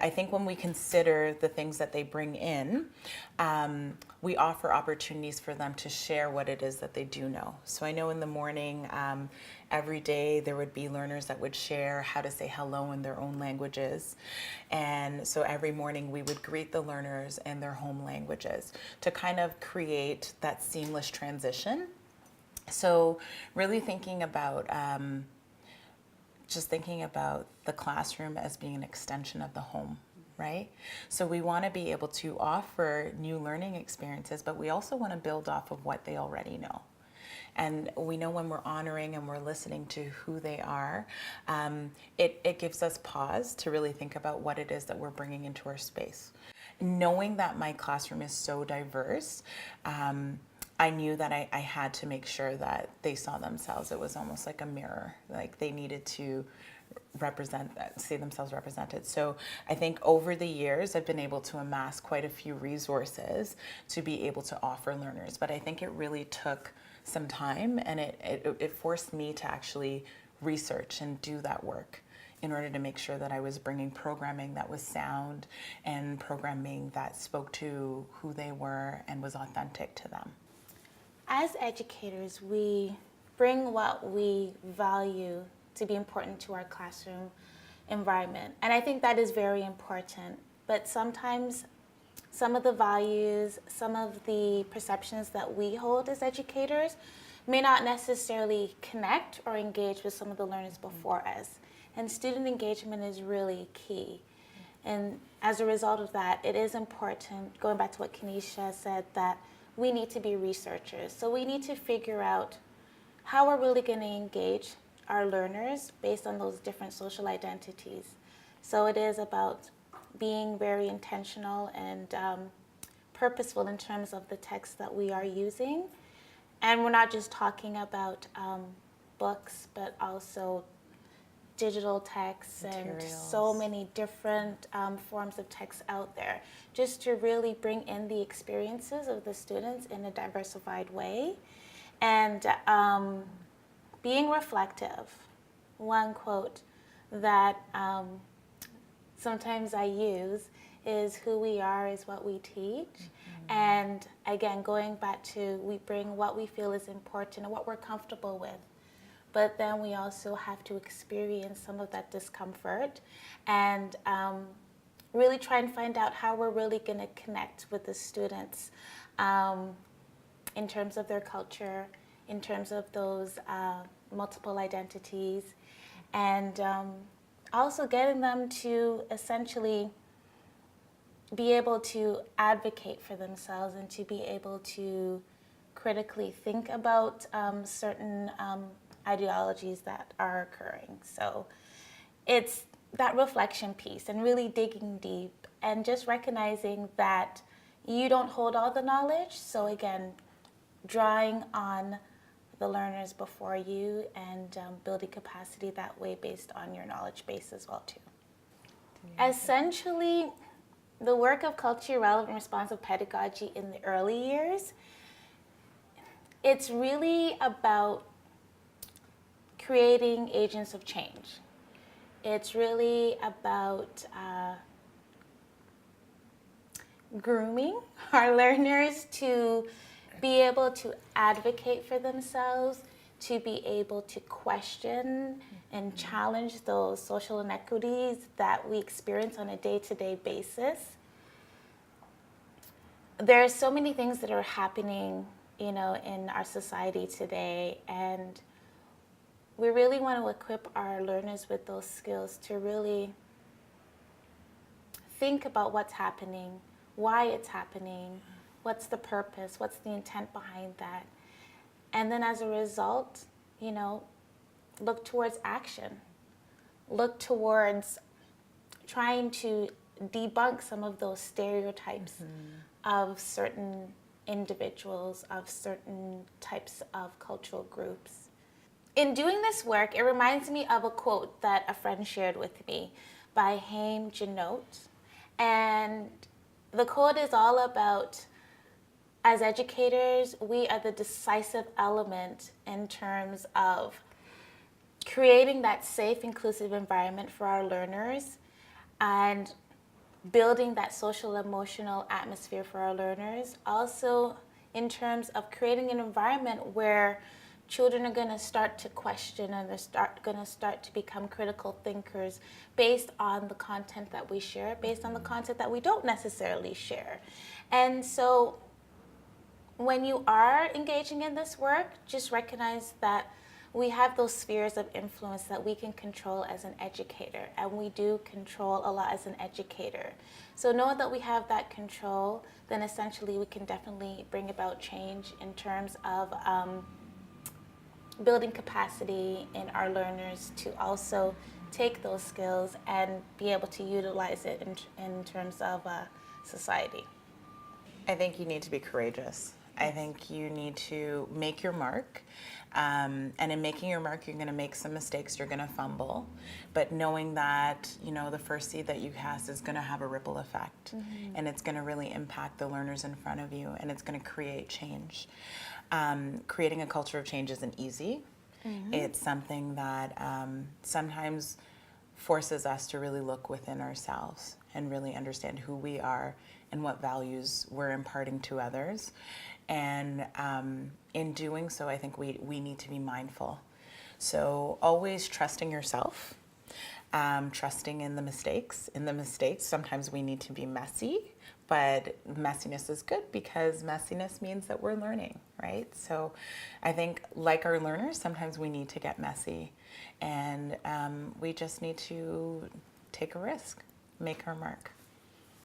I think when we consider the things that they bring in, we offer opportunities for them to share what it is that they do know. So I know in the morning, every day there would be learners that would share how to say hello in their own languages. And so every morning we would greet the learners in their home languages to kind of create that seamless transition. So really thinking about the classroom as being an extension of the home, right? So we want to be able to offer new learning experiences, but we also want to build off of what they already know. And we know when we're honoring and we're listening to who they are, it gives us pause to really think about what it is that we're bringing into our space. Knowing that my classroom is so diverse, I knew that I had to make sure that they saw themselves. It was almost like a mirror, like they needed to see themselves represented. So I think over the years, I've been able to amass quite a few resources to be able to offer learners. But I think it really took some time, and it forced me to actually research and do that work in order to make sure that I was bringing programming that was sound and programming that spoke to who they were and was authentic to them. As educators, we bring what we value to be important to our classroom environment. And I think that is very important. But sometimes some of the values, some of the perceptions that we hold as educators may not necessarily connect or engage with some of the learners before us. And student engagement is really key. And as a result of that, it is important, going back to what Kenesha said, that we need to be researchers. So we need to figure out how we're really going to engage our learners based on those different social identities. So it is about being very intentional and purposeful in terms of the text that we are using. And we're not just talking about books, but also digital texts and so many different forms of text out there, just to really bring in the experiences of the students in a diversified way. And being reflective. One quote that sometimes I use is, who we are is what we teach. Mm-hmm. And again, going back to, we bring what we feel is important and what we're comfortable with. But then we also have to experience some of that discomfort and really try and find out how we're really going to connect with the students in terms of their culture, in terms of those multiple identities, and also getting them to essentially be able to advocate for themselves and to be able to critically think about certain ideologies that are occurring. So it's that reflection piece and really digging deep and just recognizing that you don't hold all the knowledge. So again, drawing on the learners before you and building capacity that way based on your knowledge base as well too. Essentially, the work of culturally relevant responsive pedagogy in the early years, it's really about creating agents of change. It's really about grooming our learners to be able to advocate for themselves, to be able to question and challenge those social inequities that we experience on a day-to-day basis. There are so many things that are happening, in our society today, and we really want to equip our learners with those skills to really think about what's happening, why it's happening, what's the purpose, what's the intent behind that. And then as a result, look towards action. Look towards trying to debunk some of those stereotypes of certain individuals, of certain types of cultural groups. In doing this work, it reminds me of a quote that a friend shared with me by Haim Genote. And the quote is all about, as educators, we are the decisive element in terms of creating that safe, inclusive environment for our learners and building that social emotional atmosphere for our learners. Also, in terms of creating an environment where children are going to start to question and they're going to start to become critical thinkers based on the content that we share, based on the content that we don't necessarily share. And so when you are engaging in this work, just recognize that we have those spheres of influence that we can control as an educator, and we do control a lot as an educator. So know that we have that control, then essentially we can definitely bring about change in terms of building capacity in our learners to also take those skills and be able to utilize it in terms of society. I think you need to be courageous. I think you need to make your mark. And in making your mark, you're going to make some mistakes, you're going to fumble. But knowing that, the first seed that you cast is going to have a ripple effect. And it's going to really impact the learners in front of you, and it's going to create change. Creating a culture of change isn't easy. It's something that sometimes forces us to really look within ourselves and really understand who we are and what values we're imparting to others. And in doing so, I think we need to be mindful. So always trusting yourself, trusting in the mistakes. In the mistakes, sometimes we need to be messy, but messiness is good because messiness means that we're learning, right? So I think like our learners, sometimes we need to get messy, and we just need to take a risk, make our mark.